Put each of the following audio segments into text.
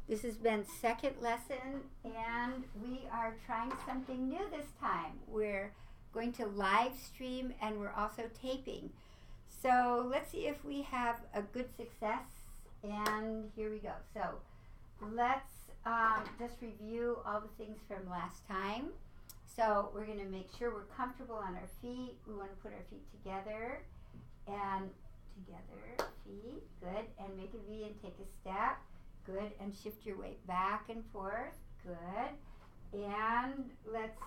This has been second lesson, and we are trying something new this time. We're going to live stream, and we're also taping. So let's see if we have a good success. And here we go. So let's just review all the things from last time. So we're going to make sure we're comfortable on our feet. We want to put our feet together and together, feet, good, and make a V and take a step, good, and shift your weight back and forth, good, and let's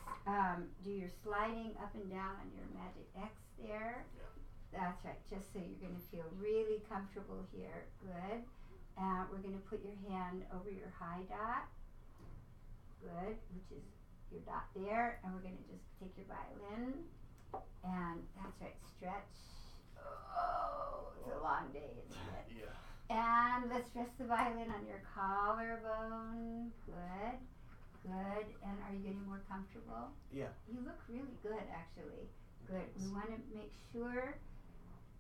do your sliding up and down on your magic X there. Yeah. That's right, just so you're going to feel really comfortable here, good. We're going to put your hand over your high dot, good, which is your dot there, and we're going to just take your violin, and that's right, stretch. Oh, it's a long day, isn't it? Yeah. And let's rest the violin on your collarbone. Good, good. And are you getting more comfortable? Yeah. You look really good, actually. Good. We want to make sure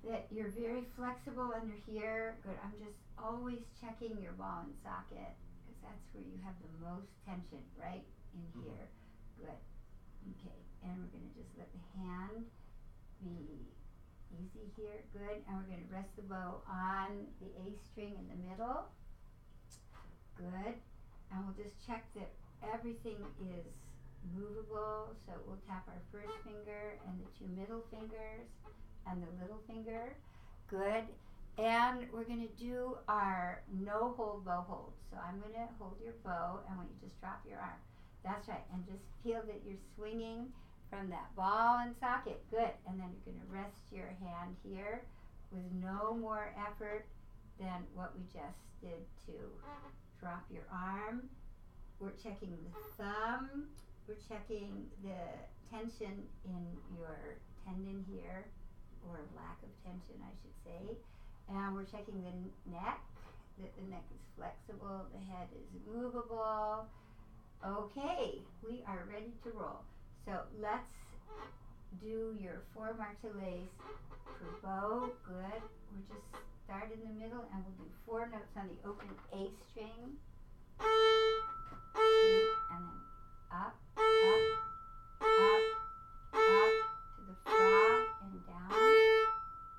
that you're very flexible under here. Good. I'm just always checking your ball and socket because that's where you have the most tension, right in here. Good. Okay. And we're going to just let the hand be easy here, good, and we're going to rest the bow on the A string in the middle, good, and we'll just check that everything is movable, so we'll tap our first finger and the two middle fingers and the little finger, good, and we're going to do our no hold bow hold, so I'm going to hold your bow and when you just drop your arm, that's right, and just feel that you're swinging from that ball and socket, good, and then you're going to rest your hand here with no more effort than what we just did to drop your arm. We're checking the thumb, we're checking the tension in your tendon here, or lack of tension I should say, and we're checking the neck, that the neck is flexible, the head is movable. Okay, we are ready to roll. So let's do your 4 martelets per bow. Good. We'll just start in the middle and we'll do 4 notes on the open A string. 2, and then up, up, up, up to the Fra and down,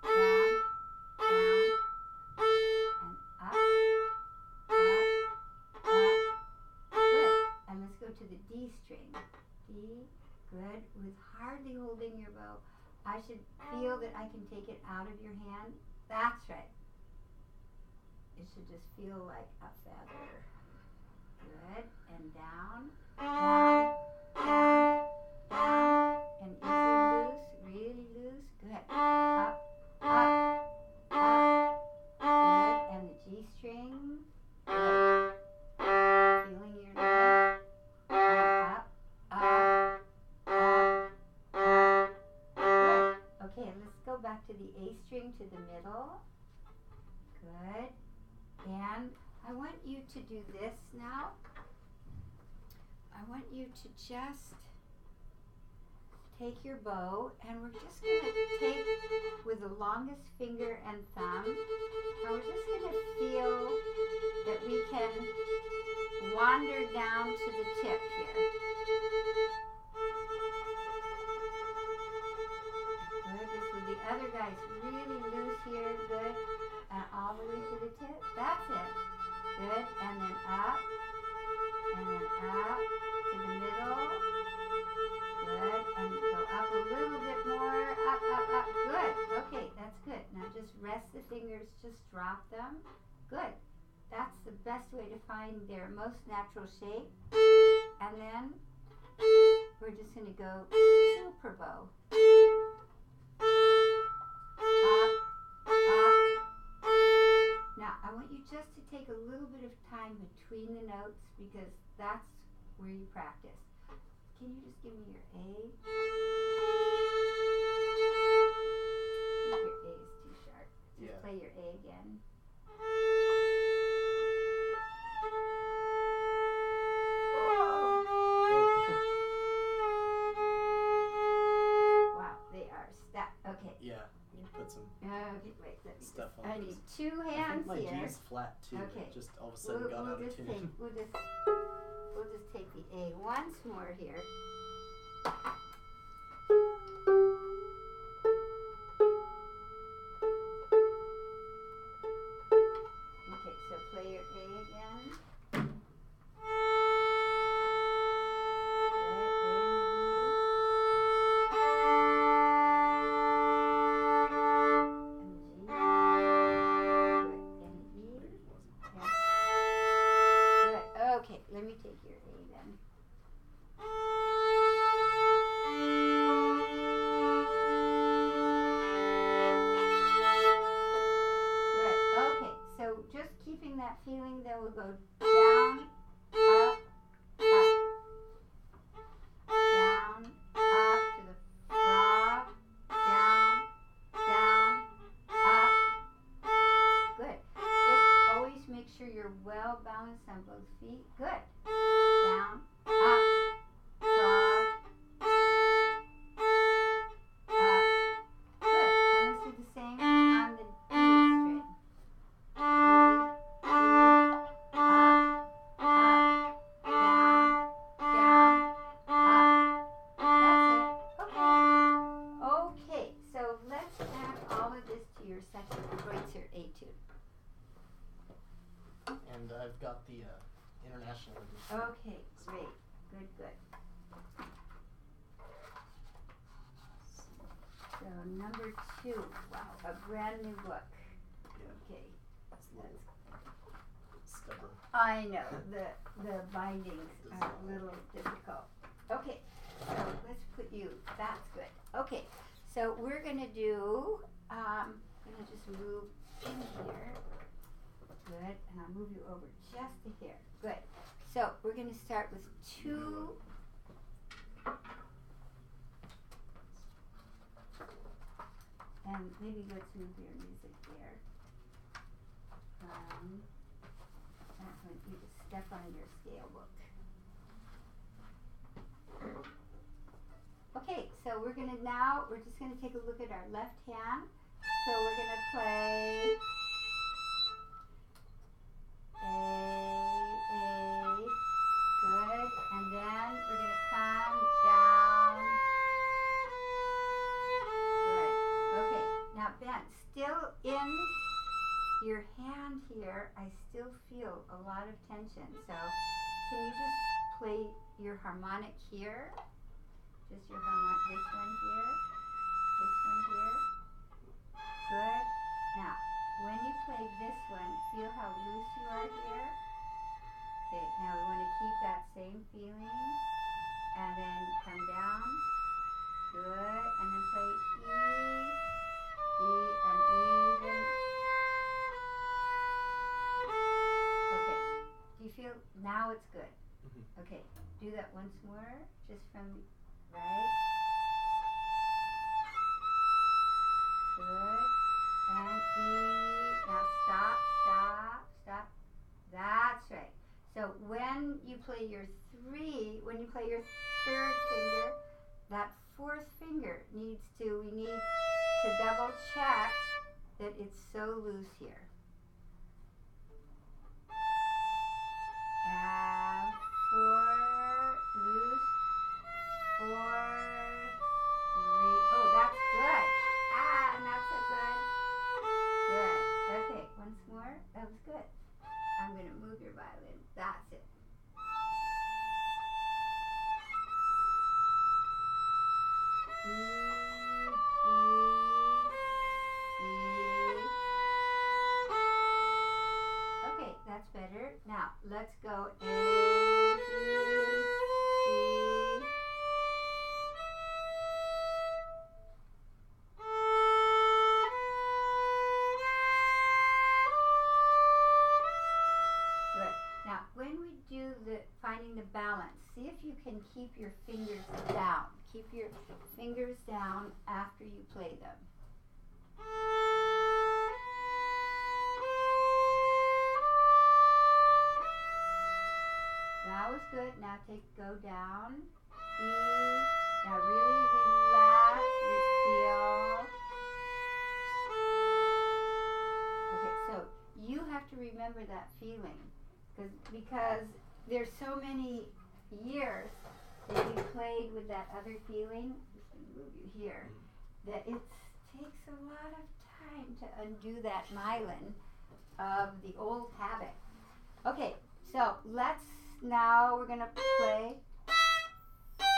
down, down, and up, up, up. Good. And let's go to the D string. D. Good, with hardly holding your bow. I should feel that I can take it out of your hand. That's right. It should just feel like a feather. Good, and down, down, down, down, and easy loose, really loose. Good, up, up, up. Good, and the G string. Good, feeling your neck. Up, up. Okay, let's go back to the A string to the middle. Good. And I want you to do this now. I want you to just take your bow and we're just going to take with the longest finger and thumb and we're just going to feel that we can wander down to the tip here. Good, just with the other guys really loose here, good, and all the way to the tip, that's it, good, and then up, to the middle, good, and go up a little bit more, up, good, okay, that's good, now just rest the fingers, just drop them, good, that's the best way to find their most natural shape, and then we're just going to go 2 per bow. Now, I want you just to take a little bit of time between the notes because that's where you practice. Can you just give me your A? I think your A is too sharp. Just play your A again. Wow, they are stuck. Okay. Yeah, you put some Okay, wait, let me Step on I this. need two I hands think my here. G is flat too. Okay. It just all of a sudden got out of tune. We'll just take the A once more here. Okay, so play your A again. Okay, let me take your A then. Good. Okay, so just keeping that feeling, then we'll go down, up, down, up to the frog, down, up. Good. Just always make sure you're well balanced on both feet. Good. Down, up, frog, up. Good. And let's do the same on the D string. D, up, down, up. That's it. Okay. Okay, so let's add all of this to your second Kreutzer Etude. And I've got the international edition. Okay, great. Good, good. So number 2. Wow, a brand new book. Yeah. Okay. It's a little stubborn. I know, the bindings are a little difficult. Okay, so let's put you, that's good. Okay, so we're gonna do, I'm gonna just move in here. Good, and I'll move you over just to here. Good. So we're gonna start with 2. And maybe let's move your music there. That's when you just step on your scale book. Okay, so we're just gonna take a look at our left hand. So we're gonna play A, good, and then we're gonna come down. Good. Okay, now Ben, still in your hand here, I still feel a lot of tension. So can you just play your harmonic here? Just your harmonic, this one here, this one here. Good. Now, when you play this one, feel how loose you are here. Okay, now we want to keep that same feeling. And then come down. Good. And then play E, and even. Okay. Do you feel, now it's good. Mm-hmm. Okay, do that once more, just from, right. Good. And E. Now stop, stop, stop. That's right. So when you play your 3, when you play your 3rd finger, that 4th finger we need to double check that it's so loose here. And 4, loose, 4, 3. Oh, that's good. Not so good. Good. Okay, once more. That was good. I'm going to move your violin. That's it. E, okay, that's better. Now, let's go A, B, C. Good. Now, when we do finding the balance, see if you can keep your fingers down. Keep your fingers down after you play them. That was good. Now go down. E. Now really relax. Feel. remember that feeling, because there's so many years that you played with that other feeling. I'm just going to move you here. That it takes a lot of time to undo that myelin of the old habit. Okay, so we're going to play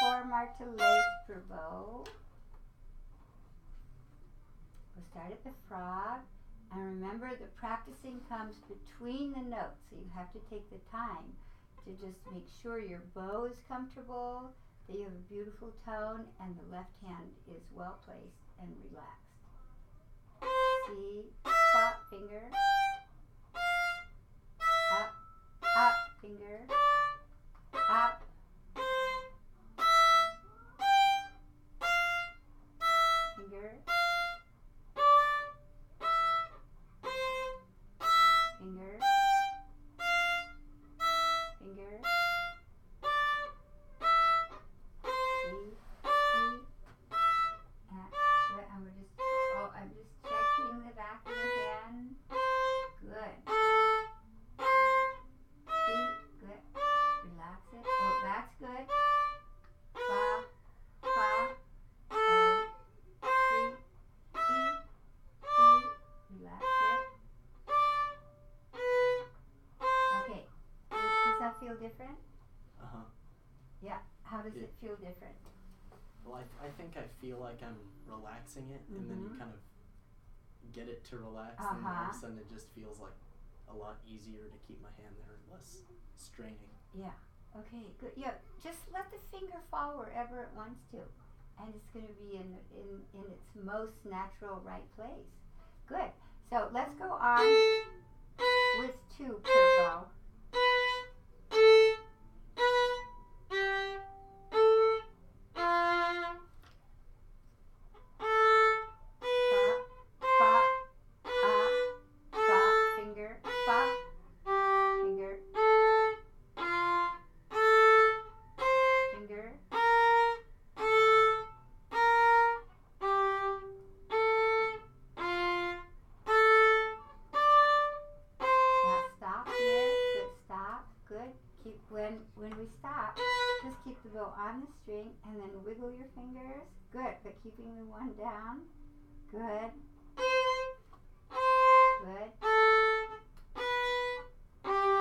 4 martelets per bow. We'll start at the frog, and remember the practicing comes between the notes, so you have to take the time to just make sure your bow is comfortable, that you have a beautiful tone, and the left hand is well placed and relaxed. C, fa, finger, up, finger, up, finger, finger, finger, I'm just checking the back of the hand. Good. Good. Relax it. Oh, that's good. Fa, fa, A, C, E, relax it. Okay. Does that feel different? Uh-huh. Yeah. How does it feel different? Well, I think I feel like I'm relaxing it, and then you kind of get it to relax, and then all of a sudden it just feels like a lot easier to keep my hand there, less straining. Yeah. Okay, good. Yeah, just let the finger fall wherever it wants to, and it's going to be in its most natural right place. Good. So let's go on with 2 per bow. When we stop, just keep the bow on the string and then wiggle your fingers. Good, but keeping the one down. Good. Good. Good,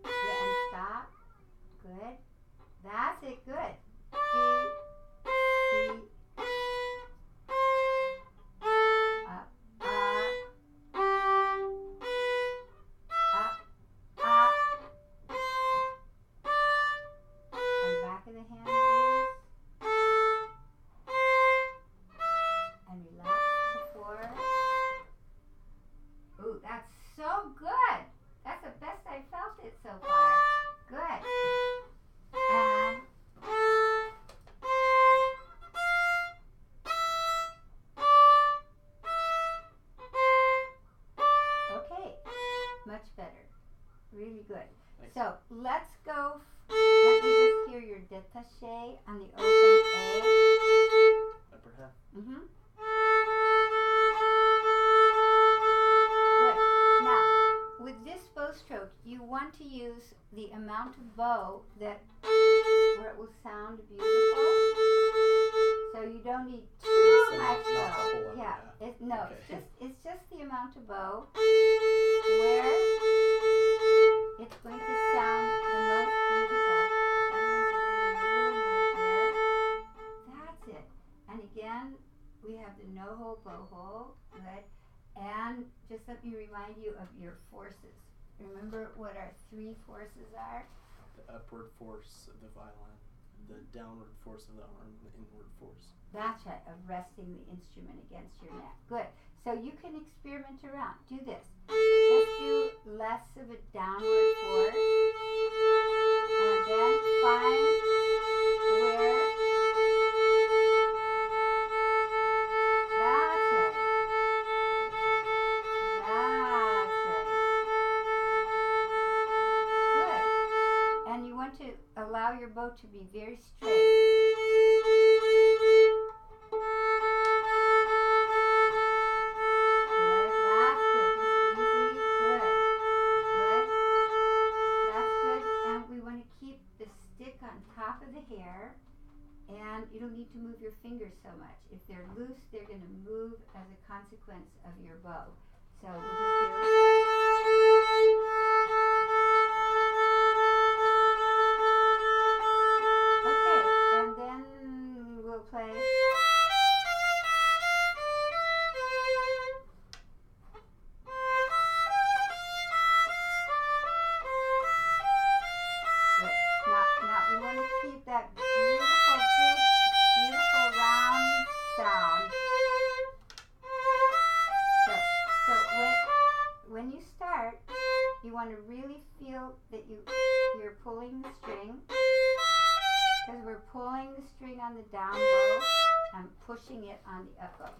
and stop. Good. That's it, good. D, up, back of the hand loose, and relax the 4. Ooh, that's so good. That's the best I felt it so far. Good. And okay, much better. Really good. Thanks. So let's go. Let me just hear your détaché on the open A. Upper half. Mm-hmm. Good. Now, with this bow stroke, you want to use the amount of bow where it will sound beautiful. So you don't need too much bow. Yeah. It's just the amount of bow where it's going to sound the most beautiful. I'm going to bring you a little more here. That's it. And again, we have the no-hole, bow-hole. Good. And just let me remind you of your forces. Remember what our 3 forces are? The upward force of the violin, the downward force of the arm, the inward force. That's right, of resting the instrument against your neck. Good. So you can experiment around. Do this. Just do less of a downward force, and then find where. That's right. That's right. Good. And you want to allow your bow to be very straight. Good, that's good. Just easy. Good. Good. and you don't need to move your fingers so much. If they're loose, they're going to move as a consequence of your bow. So we'll just do. Okay, and then we'll play. Now we want to keep that beautiful, big, beautiful round sound. So when you start, you want to really feel that you're pulling the string, because we're pulling the string on the down bow and pushing it on the up bow.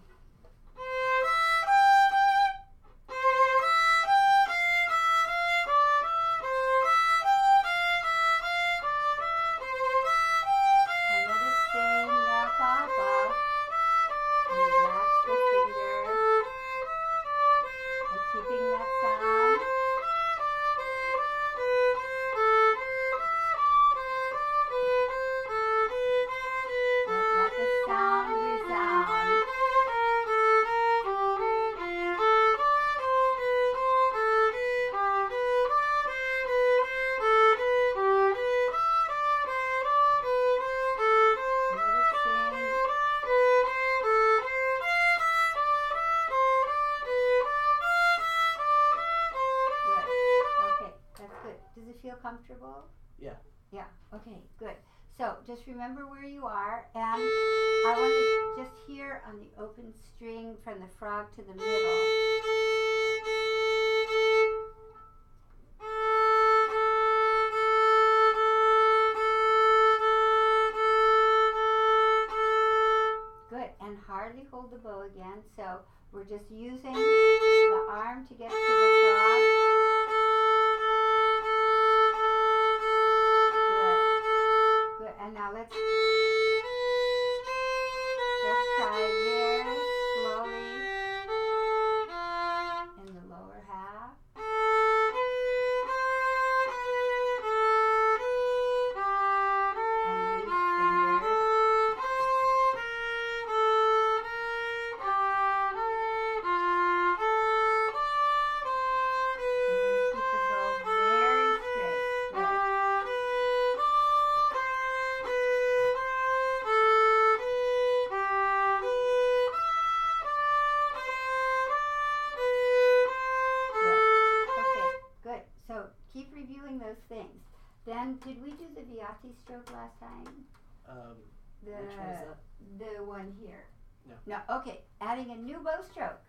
Comfortable? Yeah. Yeah, okay, good. So just remember where you are, and I want to just hear on the open string from the frog to the middle. Good, and hardly hold the bow again, so we're just using the arm to get to the frog. And now let's try very slowly in the lower half. And loose fingers. Then, did we do the Violin stroke last time? Which one is that? The one here. No. No, okay. Adding a new bow stroke.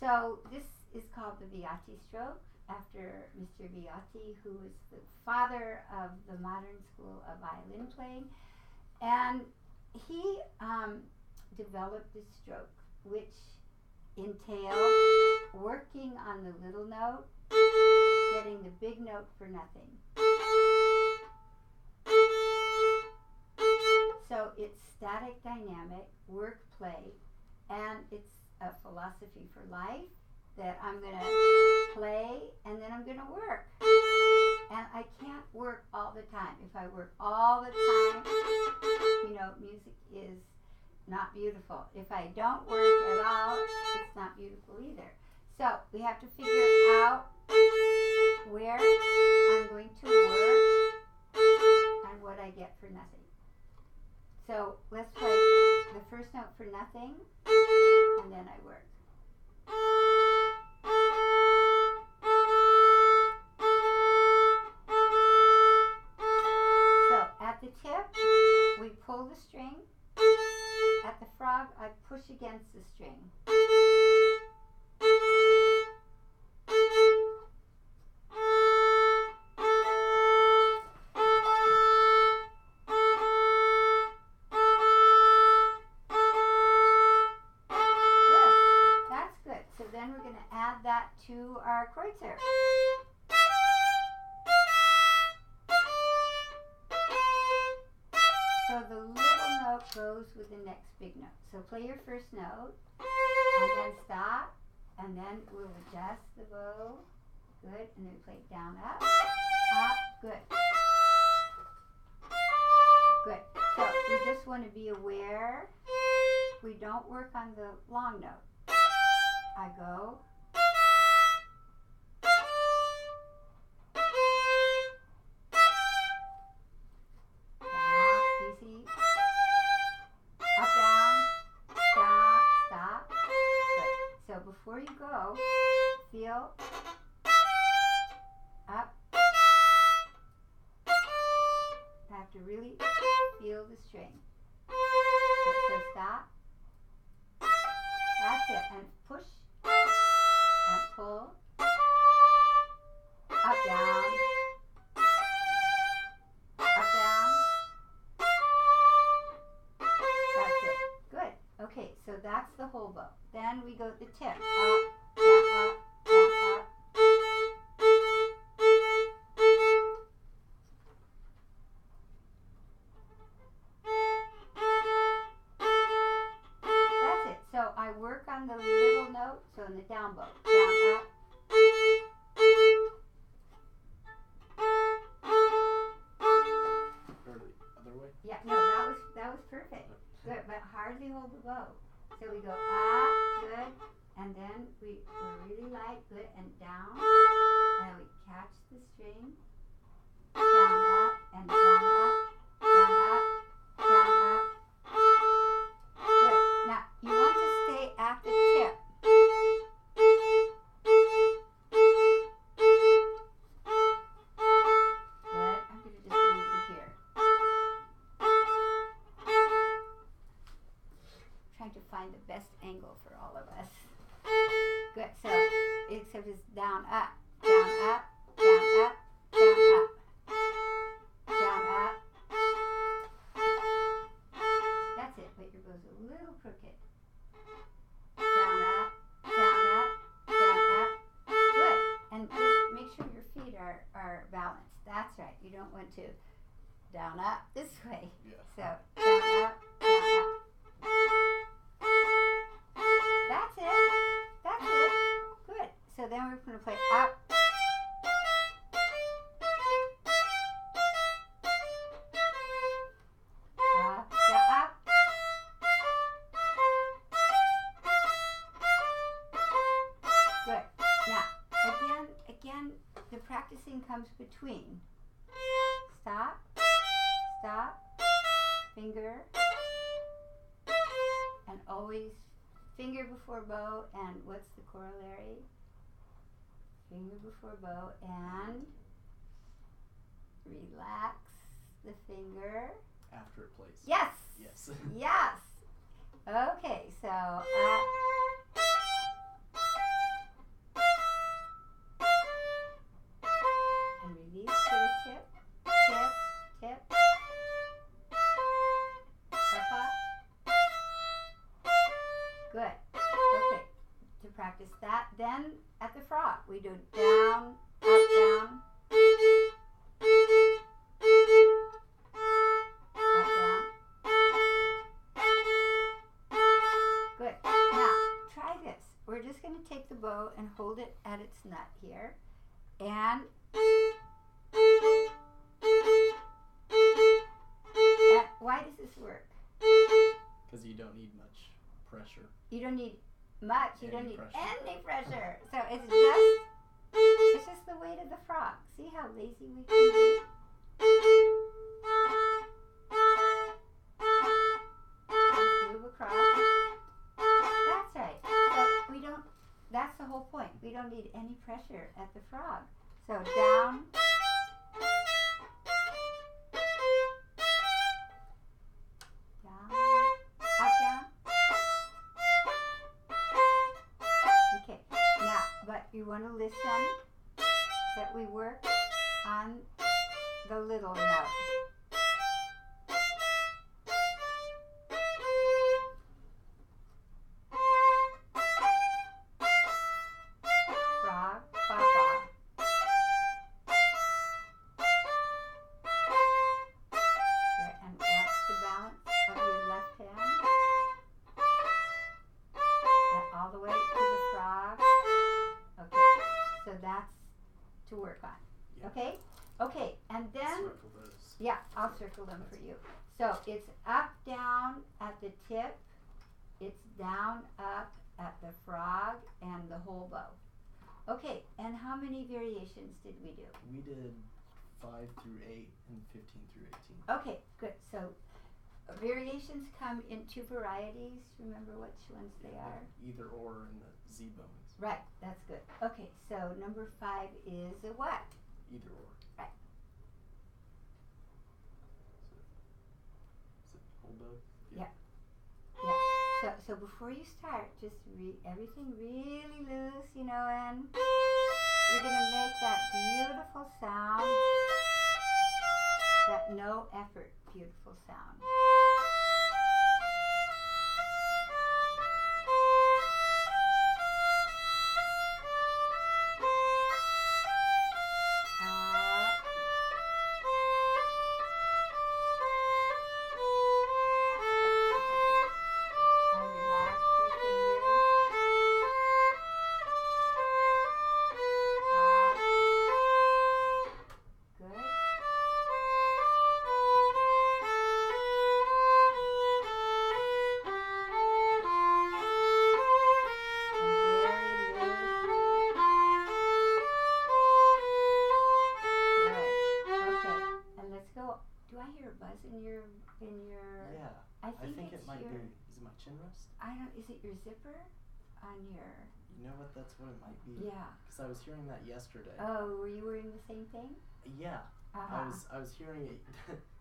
So this is called the Violin stroke after Mr. Violin, who is the father of the modern school of violin playing. And he developed this stroke, which entails working on the little note, getting the big note for nothing. So it's static dynamic, work, play, and it's a philosophy for life that I'm going to play and then I'm going to work. And I can't work all the time. If I work all the time, music is not beautiful. If I don't work at all, it's not beautiful either. So we have to figure out where I'm going to work and what I get for nothing. So let's play the first note for nothing, and then I work. So at the tip, we pull the string. At the frog, I push against the string. To our Kreutzer. So the little note goes with the next big note. So play your first note, and then stop, and then we'll adjust the bow. Good, and then play it down, up, good. Good. So we just want to be aware we don't work on the long note. I go. Down, easy. Up, down, stop. Good. So before you go, feel up. You have to really feel the string. So stop. That's it. And push and pull. Up, down. Up, down. That's it. Good. Okay, so that's the whole bow. Then we go the tip. Up, down, up, down, up. So I work on the little note, so in the down bow, down, up. Or the other way? Yeah, no, that was perfect. Good, but hardly hold the bow. So we go up, good, and then we're really light, good, and down, and we catch the string, down, up, and down, up, down, up, down, up. Good. Now you want to stay at the tip. Good. I'm going to just move you here. Trying to find the best angle for all of us. Good. So except it's down, up, down, up, down, up, down, up, down, up. That's it. But your bow's a little crooked. Down, up, down, up, down, up. Good. And just make sure your feet are balanced. That's right. You don't want to down, up this way. Yeah. So down, up, down, up. That's it. That's it. Good. So then we're going to play up. Up, yeah, up. Good. Now, again, the practicing comes between. Stop, stop, finger, and always finger before bow, and what's the corollary? Finger before bow, and relax the finger. After it plays. Yes! Yes. Yes! Okay, so and release to the tip, tip, up. Good. Okay, to practice that, then at the frog, we do down, up, down. Up, down. Good. Now, try this. We're just going to take the bow and hold it at its nut here. And why does this work? Because you don't need much pressure. You don't need much. You Any don't need pressure. any pressure. So it's just the weight of the frog. See how lazy we can be? Just move across. That's right. So we don't. That's the whole point. We don't need any pressure at the frog. So down. Down. Up, down. Okay. Now, but you want to listen that we work on the little note. Frog, ba, ba. Good, and watch the balance of your left hand. And all the way to the frog. Okay, so that's to work on. Yeah. Okay? Okay, and then Circle those. Yeah, I'll circle them for you. So it's up, down at the tip. It's down, up at the frog and the whole bow. Okay, and how many variations did we do? We did 5 through 8 and 15 through 18. Okay, good. So variations come in 2 varieties. Remember which ones they are? Either or in the Z bones. Right, that's good. Okay, so number 5 is a what? Either or. Right. Is it whole bow? Yeah. So before you start, just everything really loose, you know, and you're going to make that beautiful sound, that no effort beautiful sound. Is it your zipper on your... You know what, that's what it might be. Yeah. Because I was hearing that yesterday. Oh, were you wearing the same thing? Yeah. I was hearing it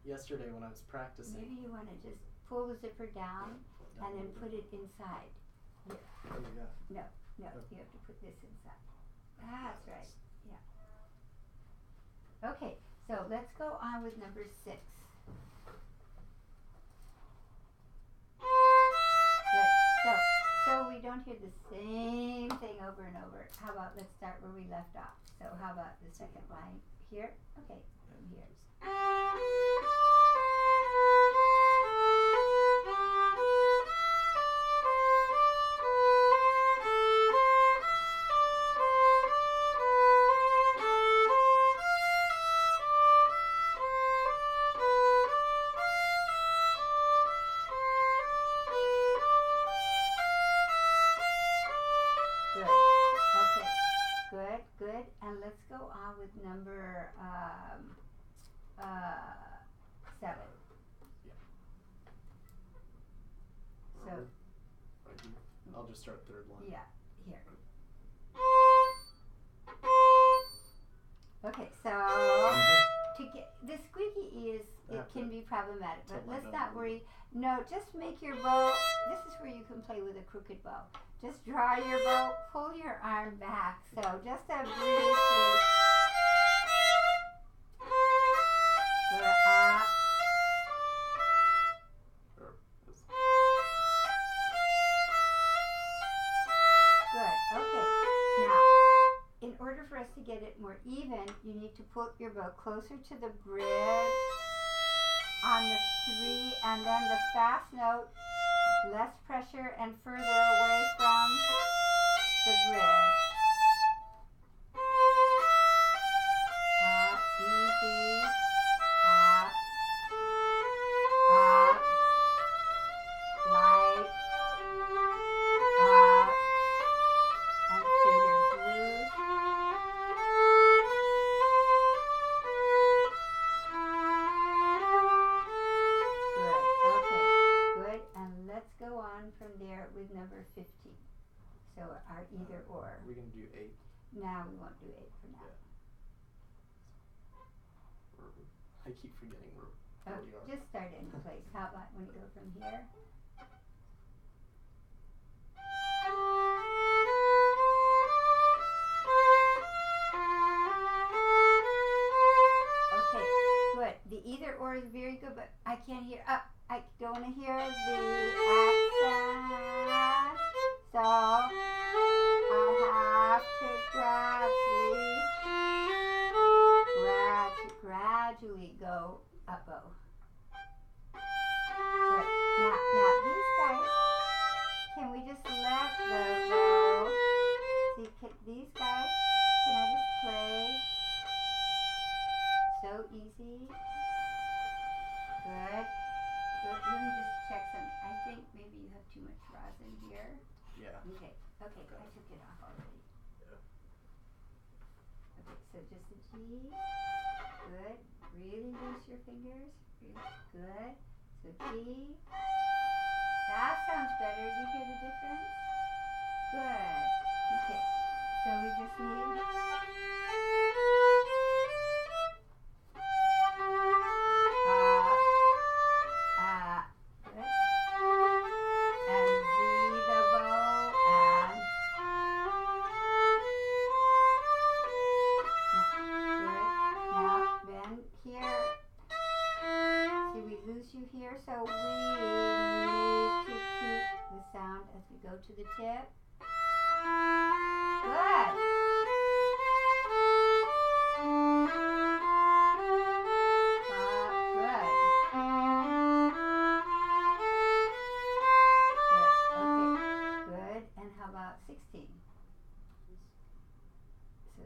yesterday when I was practicing. Maybe you want to just pull the zipper down and then put it inside. Here. Oh, yeah. No, oh. You have to put this inside. That's right. Yeah. Okay, so let's go on with number 6. So we don't hear the same thing over and over. How about let's start where we left off. So how about the second line here? Okay, from here. Number 7. Yeah. So right here. I'll just start third line. Yeah, here. Okay, so to get the squeaky E it can be problematic, but let's not worry. No, just make your bow. This is where you can play with a crooked bow. Just draw your bow, pull your arm back. So just a briefly. To get it more even, you need to put your bow closer to the bridge on the 3, and then the fast note, less pressure and further away from the bridge. Easy. Up. Light. Up. And fingers loose. From there with number 15. So our either or. We're going to do 8. No, we won't do 8 for now. Yeah. I keep forgetting where we are. Just start any place. How about when you go from here? Okay, good. The either or is very good, but I can't hear. I don't want to hear the accent, so I have to gradually go up bow. Good. Now these guys, can we just let the bow? See, these guys, can I just play? So easy. think maybe you have too much rosin here. Yeah. Okay, I took it off already. Yeah. Okay, so just the G. Good. Really loose your fingers. Good. So G. That sounds better. Do you hear the difference? Good. Okay. So we just need good. And Z the bow and good. Now bend here. See, we lose you here, so we need to keep the sound as we go to the tip. Good. Good. Good. Okay. Good. And how about 16? So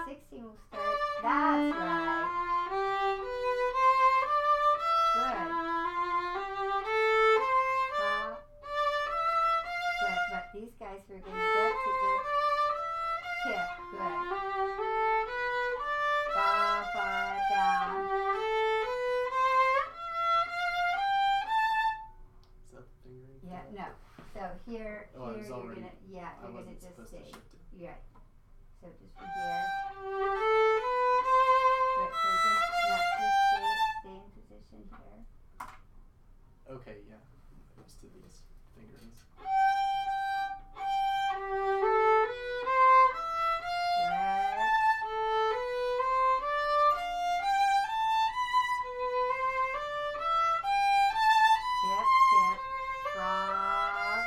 16 will start. That's right. Good. Good. But these guys are going to get to the tip. Good. Ba, ba, down. Is that the fingering? Yeah, no. So here, Oh, I was you're already- gonna, yeah, I you're gonna wasn't just supposed stay. to shift it. Right. So just from here. Good. So just stay in position here. Okay, yeah. I'm used to these fingerings. Good. Tip, tip, frog.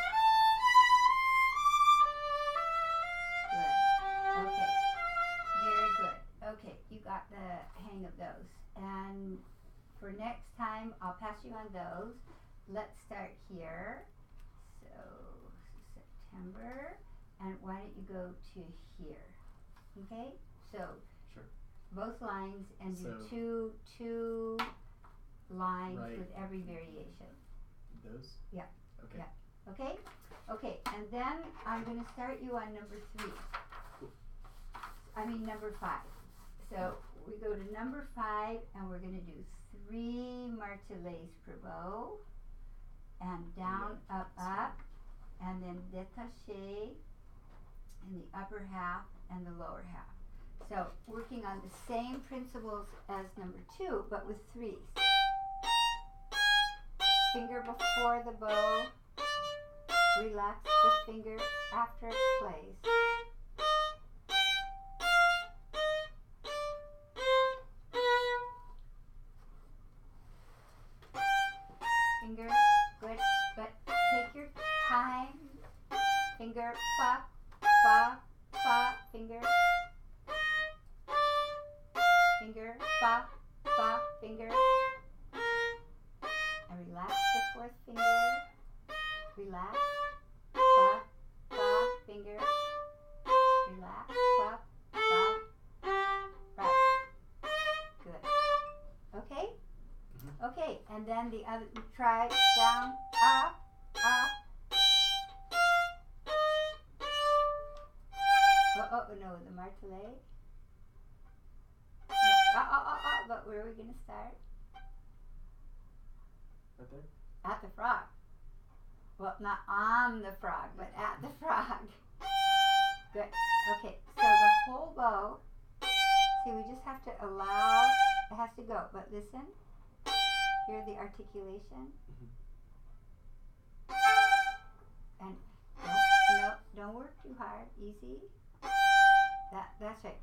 Good. Okay. Very good. Okay, you got the hang of those. And for next time, I'll pass you on those. Let's start here. So, September. And why don't you go to here? Okay? So, Sure. both lines and do So- two lines Right. with every variation. Those? Yeah. Okay. Yeah. Okay? Okay, and then I'm going to start you on number 3. Number 5. So we go to number 5 and we're going to do 3 martelets per bow and down, up, up, and then détaché in the upper half and the lower half. So working on the same principles as number 2, but with 3s. Finger before the bow, relax the finger after it plays. Finger, good, but take your time. Finger, fa, fa, fa, finger. Finger, fa, fa, finger. And relax the 4th finger. Relax, fa, fa, finger. Relax, fa, fa. Right. Good. Okay? Okay, and then the other, try down, up, up. Oh, no, the martelet. But where are we going to start? Right there? At the frog. Well, not on the frog, but at the frog. Good. Okay, so the whole bow, see, we just have to allow, it has to go, but listen. Hear the articulation. And don't work too hard. Easy. That's right.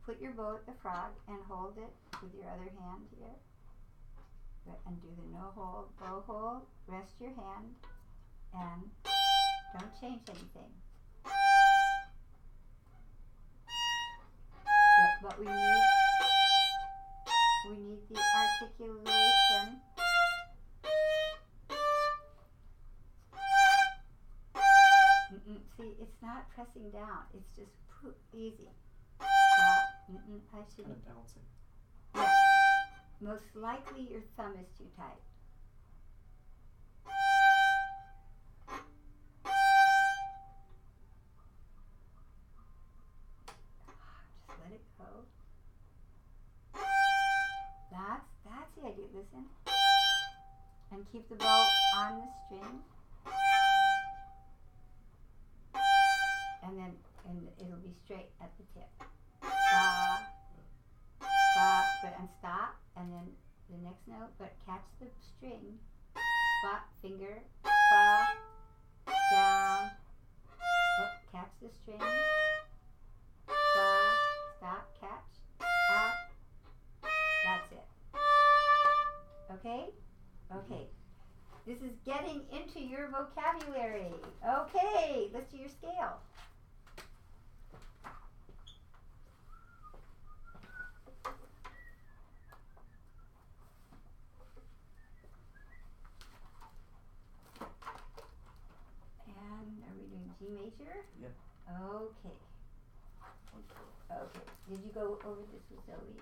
Put your bow at the frog and hold it with your other hand here. Good. And do the no hold, bow hold. Rest your hand and don't change anything. Good. But we need the articulation. See, it's not pressing down. It's just easy. I shouldn't. Kind of bouncing. Yeah. Most likely your thumb is too tight. go. That's the idea. Listen. And keep the bow on the string. And it'll be straight at the tip. Ba, ba, and stop. And then the next note, but catch the string. Ba, finger, ba, down. Oh, catch the string. Ba, stop, catch, up. That's it. Okay? Okay. This is getting into your vocabulary. Okay, let's do your scale. And are we doing G major? Yep. Okay. Okay. Did you go over this with Zoe?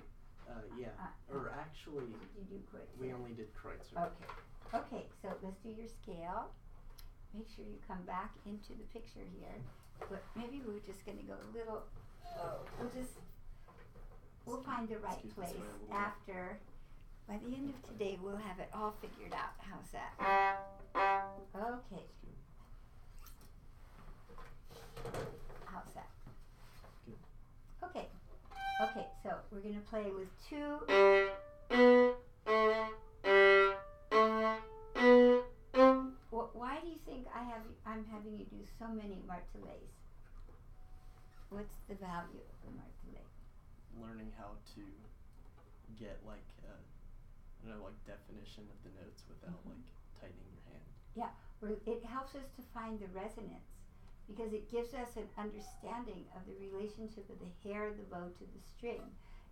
Yeah. Or actually, did you do Kreutzer? we only did Kreutzer. Okay. Okay, so let's do your scale. Make sure you come back into the picture here. But maybe we're just going to go a little, we'll find the right place after. By the end of today, we'll have it all figured out. How's that? Okay. How's that? Good. Okay. Okay, so we're going to play with two. Why do you think I'm having you do so many martelets? What's the value of the martelet? Learning how to get like definition of the notes without like tightening your hand. Yeah, it helps us to find the resonance because it gives us an understanding of the relationship of the hair of the bow to the string.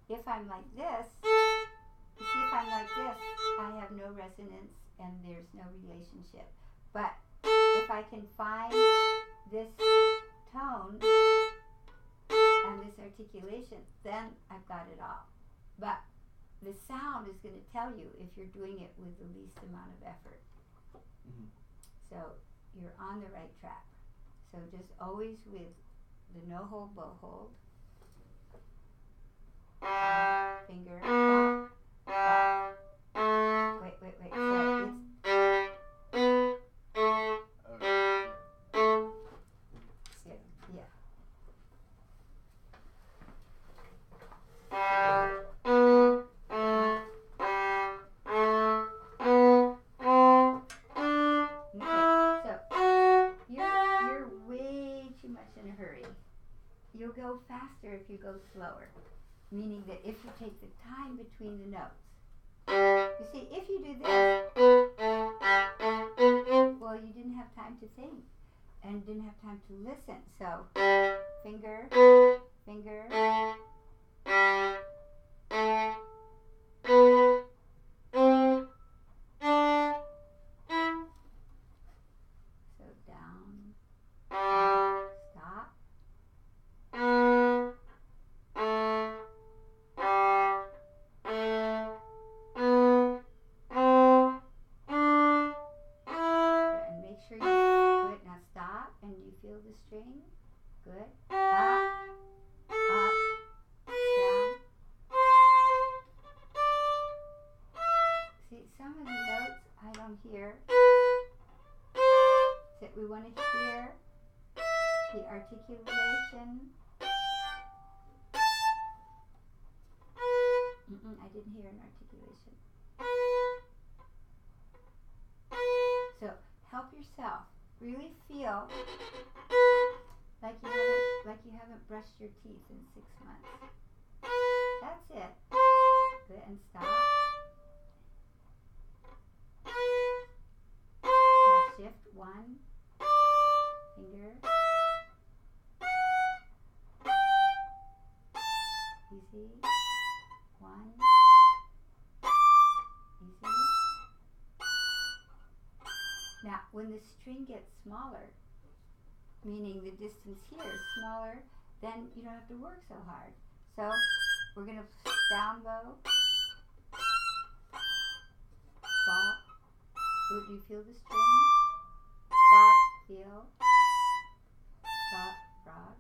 If I'm like this, you see, if I'm like this, I have no resonance and there's no relationship. But if I can find this tone and this articulation, then I've got it all. But the sound is going to tell you if you're doing it with the least amount of effort. Mm-hmm. So you're on the right track. So just always with the no hold, bow hold. Finger. Wait. So it's yeah. You're way too much in a hurry. You'll go faster if you go slower. Meaning that if you take the time between the notes. You see, if you do this, well, you didn't have time to think and didn't have time to listen. So, finger. So down, stop. And make sure you do it. Now stop, and you feel the string. Good. Up, down. See, some of the notes I don't hear. That we want to hear the articulation. I didn't hear an articulation. So help yourself. Really feel like you haven't brushed your teeth in 6 months. That's it. Good, and stop. Now shift one finger. Easy. One. Easy. Now, when the string gets smaller, meaning the distance here is smaller, then you don't have to work so hard. So, we're going to down bow. Bop. Ooh, do you feel the string? Bop, feel. Bop, broad.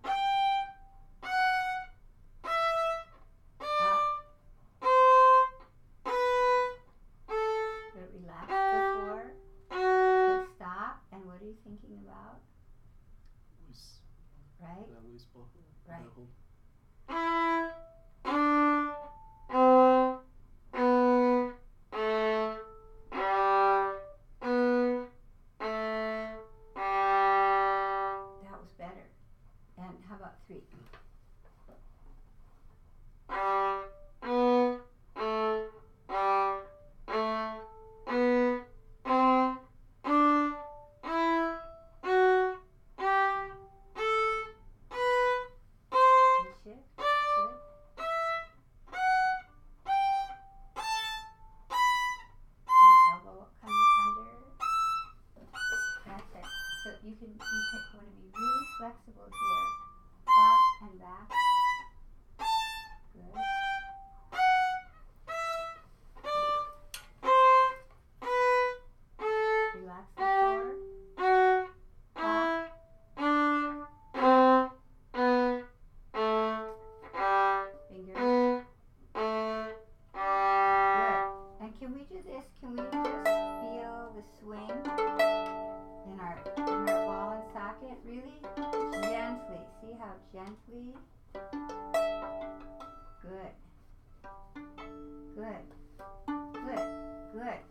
Good.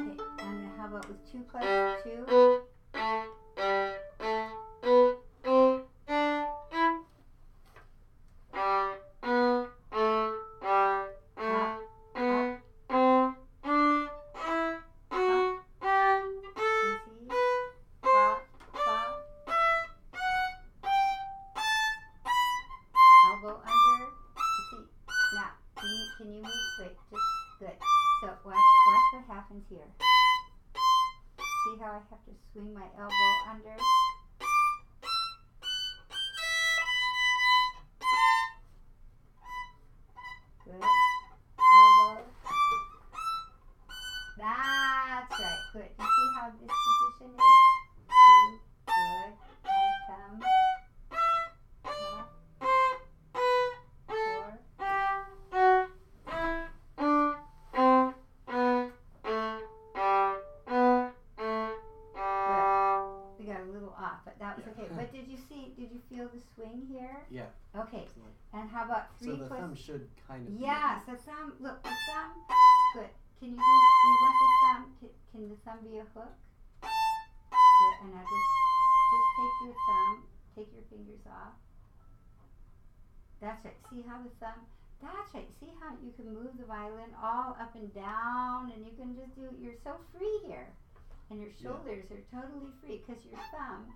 Okay. And how about with 2 plus 2? Elbow under. See, now, can you move? Wait, just good. So watch what happens here. See how I have to swing my elbow under? Good. Elbow. That's right. Good. You see how this position is? 2. Good. And thumb. Okay, but did you feel the swing here? Yeah. Okay, Absolutely. and how about 3 So the plus? thumb should kind of. Yes, the thumb. Look, the thumb. Good. Can you do? We want the thumb. Can the thumb be a hook? Good. And now just take your thumb. Take your fingers off. That's right. See how the thumb. That's right. See how you can move the violin all up and down, and you can just do. You're so free here, and your shoulders are totally free because your thumb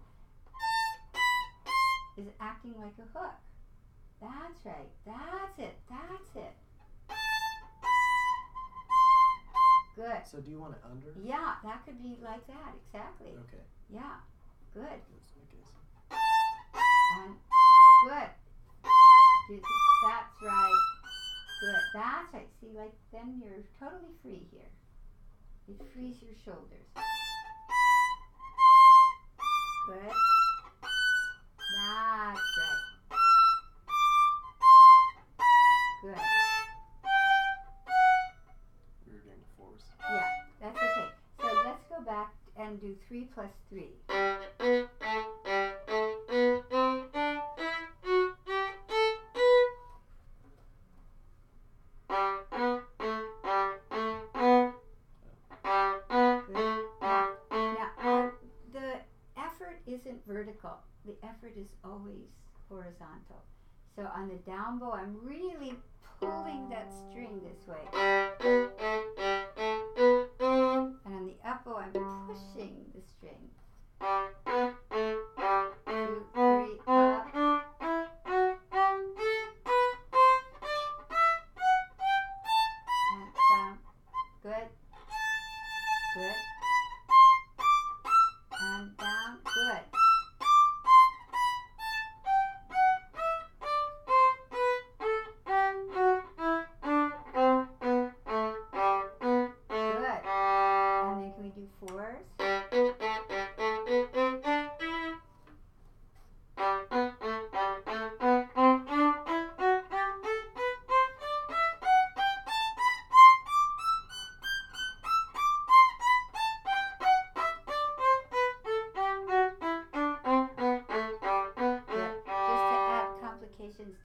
is acting like a hook. That's right. That's it. That's it. Good. So do you want it under? Yeah, that could be like that. Exactly. Okay. Yeah. Good. That's my guess. And good. That's right. Good. That's right. See, like then you're totally free here. It frees your shoulders. Good. That's right. Good. We were doing the 4s. Yeah, that's okay. So let's go back and do 3 plus 3. Now, the effort isn't vertical. The effort is always horizontal. So on the down bow, I'm really pulling that string this way. And on the up bow, I'm pushing the string. 2, 3, up. And down. Good. Good. And down. Good.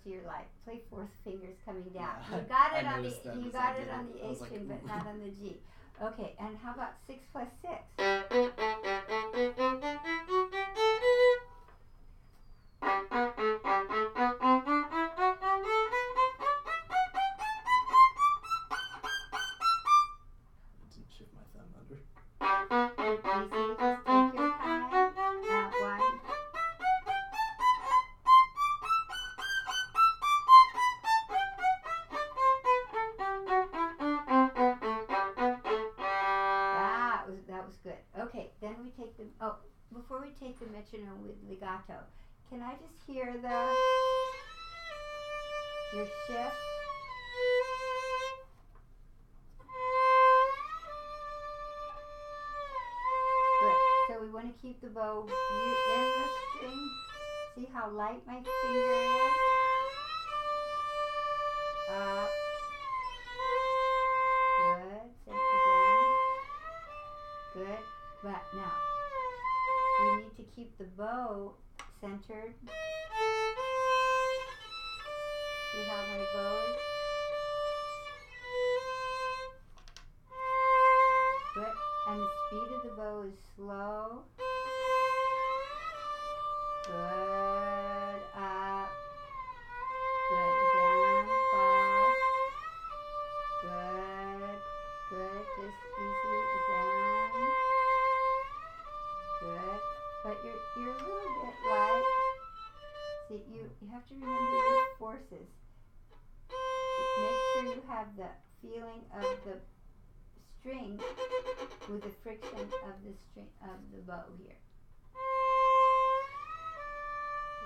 To your life. Play 4th fingers coming down. Yeah, you got it on the A like, string, but not on the G. Okay, and how about 6 plus 6? Didn't shift my thumb under. Easy, just take your time. 1. That was good. Okay, then we take the, before we take the metronome with legato, can I just hear your shift? Good. So we want to keep the bow in the string. See how light my finger is? Up. Good. Same again. Good. But now, we need to keep the bow centered. See how my bow is? have the feeling of the string with the friction of the string of the bow here.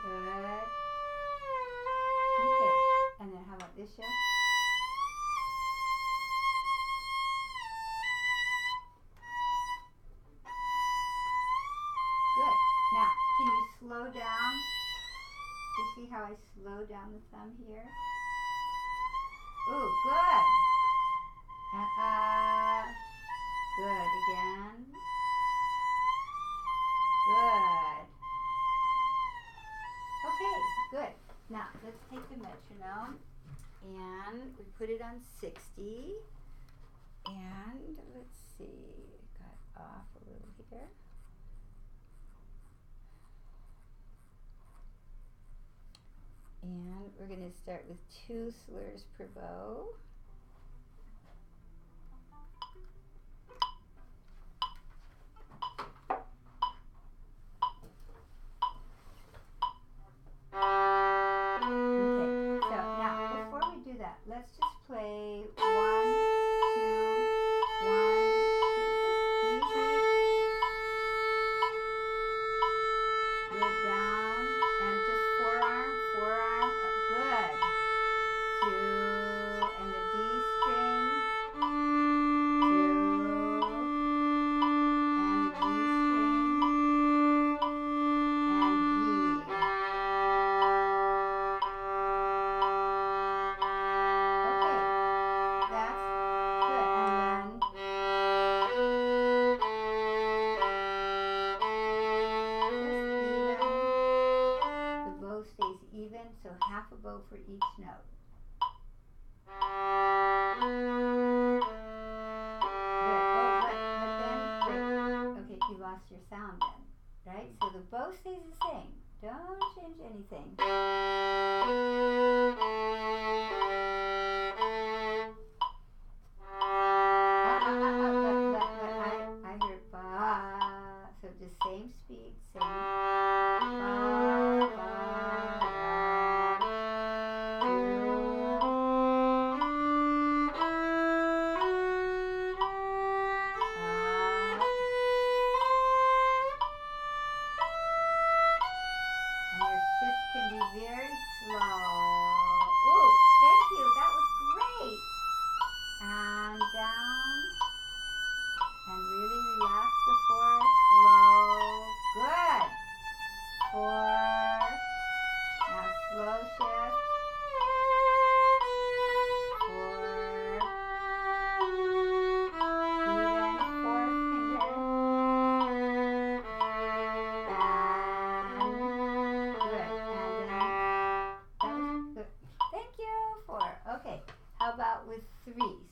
Good. Okay. And then how about this shift? Good. Now, can you slow down? You see how I slow down the thumb here? Ooh, good. Good again. Good. Okay, good. Now, let's take the metronome and we put it on 60. And let's see, it got off a little here. And we're going to start with 2 slurs per bow. Let's just play 1, 2, 1, 2, just easy. Good down, and just forearm, good. 2, and the D string, 2, and the G string, and G. So half a bow for each note. Good. Oh, but then, okay, you lost your sound then, right? So the bow stays the same. Don't change anything. But I heard ba. So just same speed, same. Ba, ba. How about with 3s?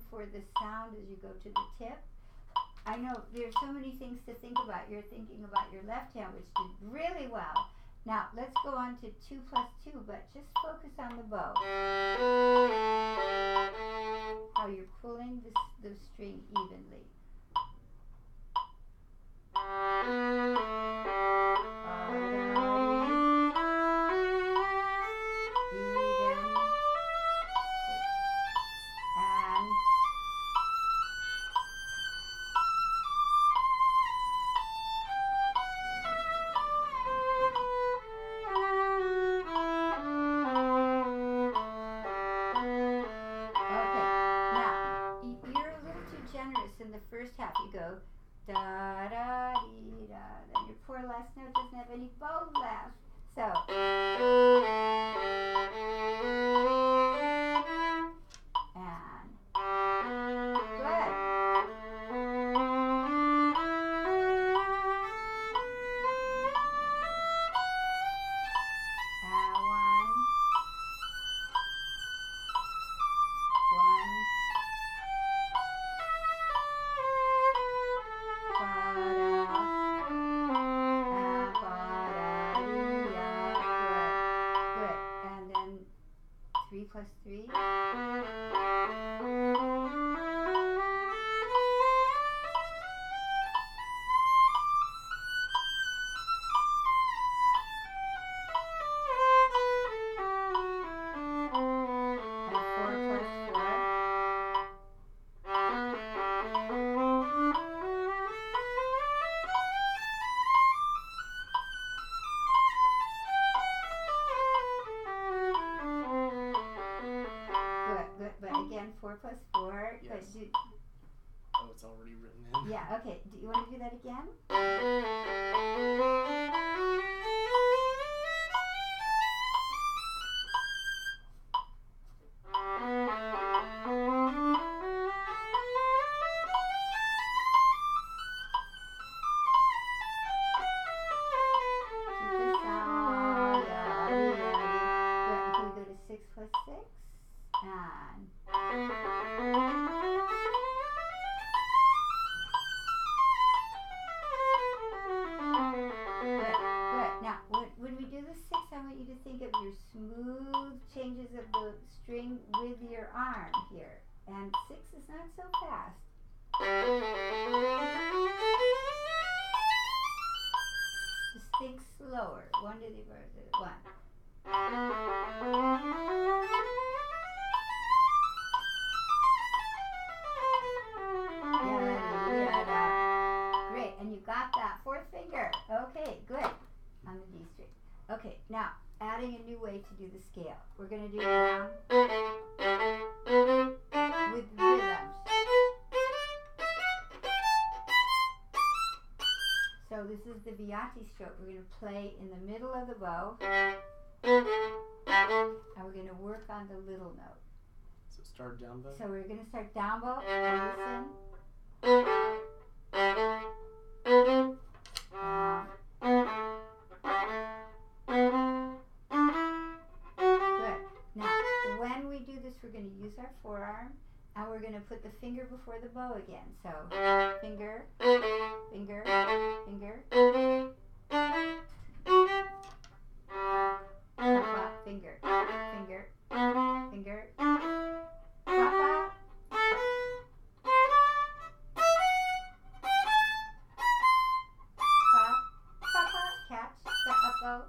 For the sound as you go to the tip. I know there's so many things to think about. You're thinking about your left hand, which did really well. Now let's go on to 2 plus 2, but just focus on the bow. How you're pulling the string evenly. In the first half, you go da da dee da. Then your poor last note doesn't have any bow left. So and good. plus 3. But again, 4 plus 4. Yes. Oh, it's already written in. Yeah, okay. Do you want to do that again? Keep this sound. Good. Can we go to 6 plus 6? And good. Now, when we do the 6, I want you to think of your smooth changes of the string with your arm here. And 6 is not so fast. Just think slower. 1 to the first. 1. Great, and you got that 4th finger. Okay, good. On the D string. Okay, now adding a new way to do the scale. We're going to do it down with rhythms. So this is the Violin stroke. We're going to play in the middle of the bow, and we're going to work on the little note. So start down bow? So we're going to start down bow. Listen. Good. Now, when we do this, we're going to use our forearm, and we're going to put the finger before the bow again. So, finger, finger, finger, finger, finger, finger, catch the up bow,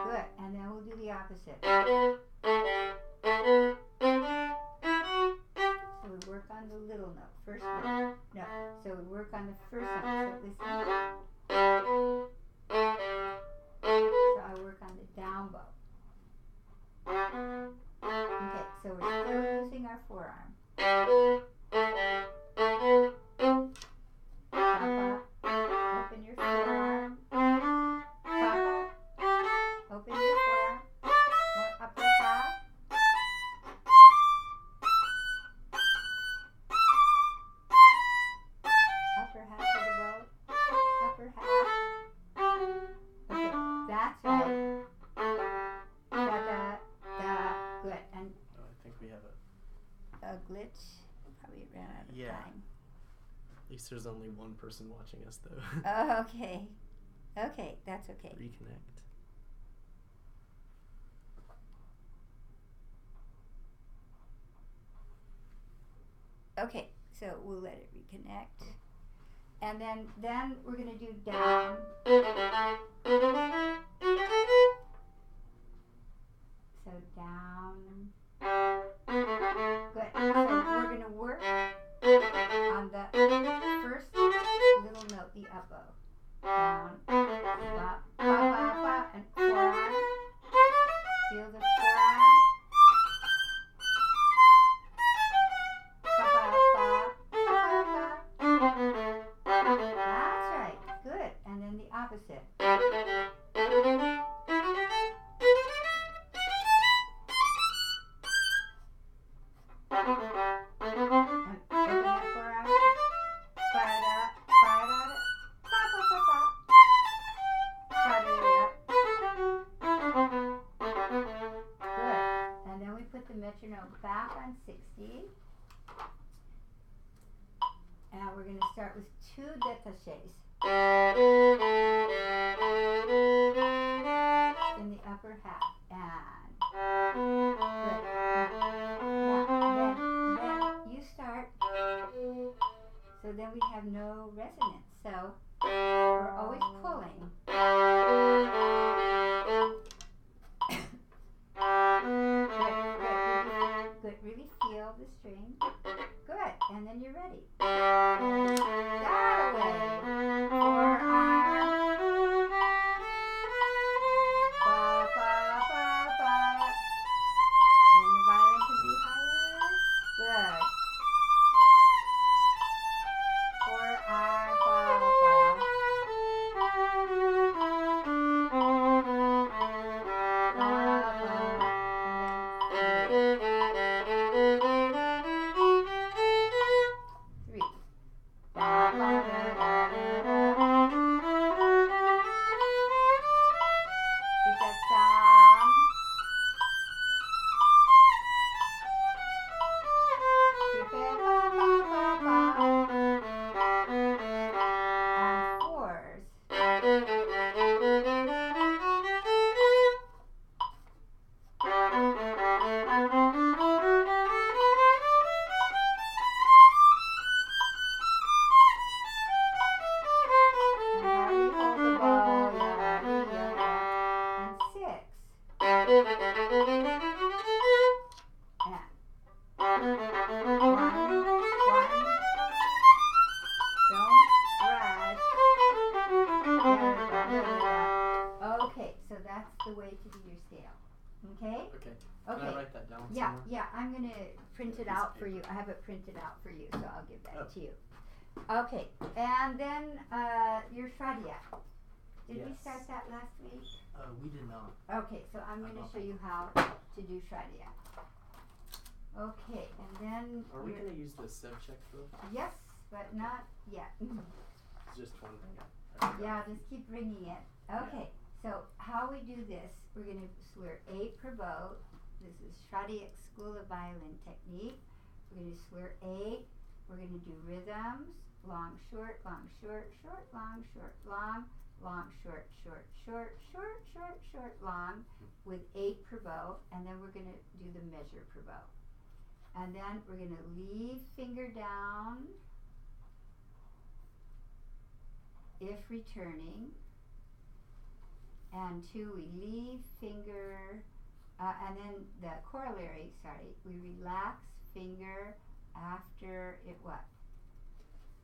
good, and then we'll do the opposite. So we work on the little note, first note. No, so we work on the first note. So listen. So I work on the down bow. Okay, so we're still using our forearm. Papa, open your forearm. Papa, open your forearm. More upper half. Upper half of the bow. Upper half. Okay, that's right. Good. And oh, I think we have a glitch. Probably ran out of time. At least there's only one person watching us, though. Oh, okay. Okay, that's okay. Reconnect. Okay, so we'll let it reconnect. And then we're going to do down. So down. Good. So we're going to work on the first little note, the up bow. Down, ba, ba, ba, ba, and forearm. Feel the forearm. Ba, ba, ba, ba, ba, ba. That's right. Good. And then the opposite. Metronome back on 60. And we're going to start with 2 détachés in the upper half. And good. Then you start. So then we have no resonance. So we're always pulling. Good. Really feel the string. Good. And then you're ready. That way. Forearm. Ba, ba, ba, ba. And the violin can be higher. Good. Forearm. Ba, ba. Yeah, I'm going to print it out for you. I have it printed out for you, so I'll give that to you. Okay, and then your Schradieck. Did we start that last week? We did not. Okay, so I'm going to show you how to do Schradieck. Okay, and then... Are we going to use the subcheck though? Yes, but not yet. It's just one thing. Yeah, just keep ringing it. Okay, so how we do this, we're going to swear 8 per bow. This is Schradieck School of Violin technique. We're going to swear 8. We're going to do rhythms. Long, short, long, short, short, long, short, long, long, short, short, short, short, short, short, long with 8 per bow. And then we're going to do the measure per bow. And then we're going to leave finger down if returning. And 2, we leave finger... and then the corollary, we relax finger after it what?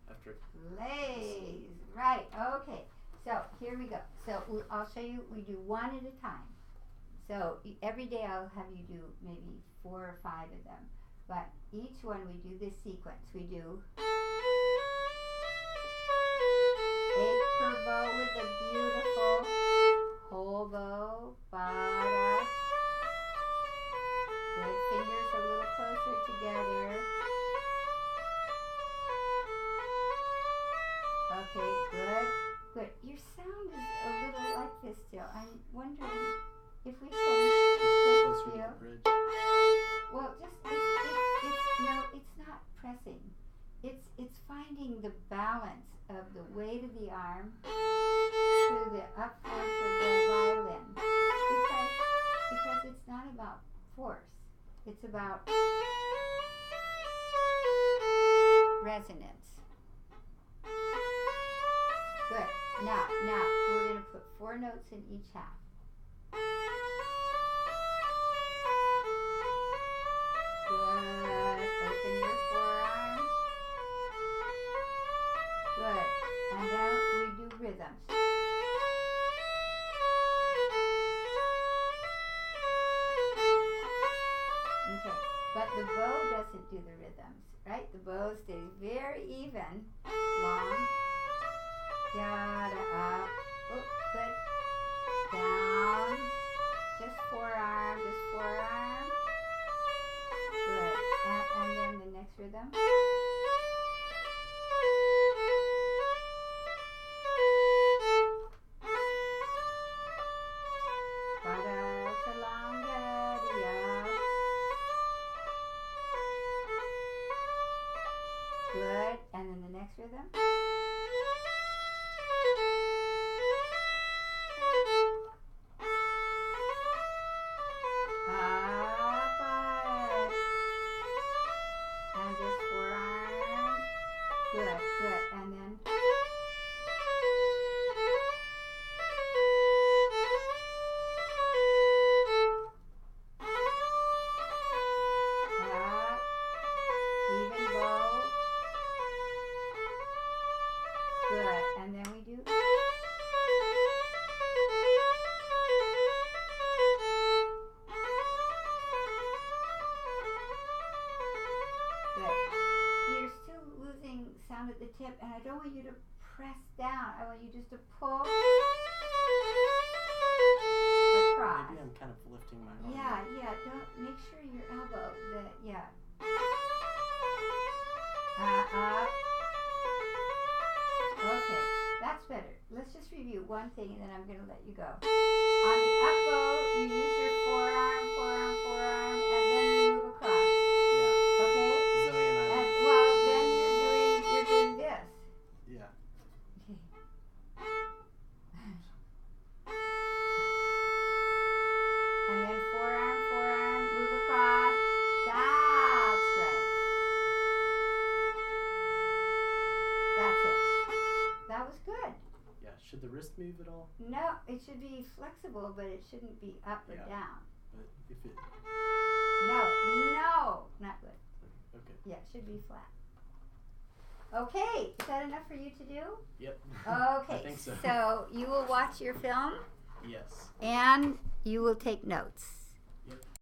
After it lays. Right, okay. So here we go. So I'll show you, we do 1 at a time. So every day I'll have you do maybe 4 or 5 of them. But each one we do this sequence. We do 8 per bow with a beautiful whole bow, ba-da. Good, fingers a little closer together. Okay, good, good. Your sound is a little like this still. I'm wondering if we can just feel. Well, just no, it's not pressing. It's finding the balance of the weight of the arm to the up force of the violin, because it's not about force. It's about resonance. Good. Now we're going to put 4 notes in each half. Good. Open your forearm. Good. And then we do rhythms. Okay. But the bow doesn't do the rhythms, right? The bow stays very even. Long. Da-da, up. Oh, good. Down. Just forearm. Good. And then the next rhythm. Good. Good. And then the next rhythm. Up. And just forearm. Good, good. And then. Up. Even bow. Good. And then we do. Good. You're still losing sound at the tip, and I don't want you to press down. I want you just to pull across. Maybe I'm kind of lifting my arm. Yeah. Don't make sure your elbow. Up. Okay, that's better. Let's just review one thing, and then I'm going to let you go. On the up bow, you use your forearm, and then you move across. Yeah. Okay. Zoe and I. Then you're doing this. Yeah. Okay. And then forearm, move across. That's right. That's it. That was good. Yeah. Should the wrist move at all? No, it should be flexible, but it shouldn't be up or down. But if it. No, not good. Okay. Yeah, it should be flat. Okay, is that enough for you to do? Yep. Okay, I think so. So you will watch your film Yes. and you will take notes.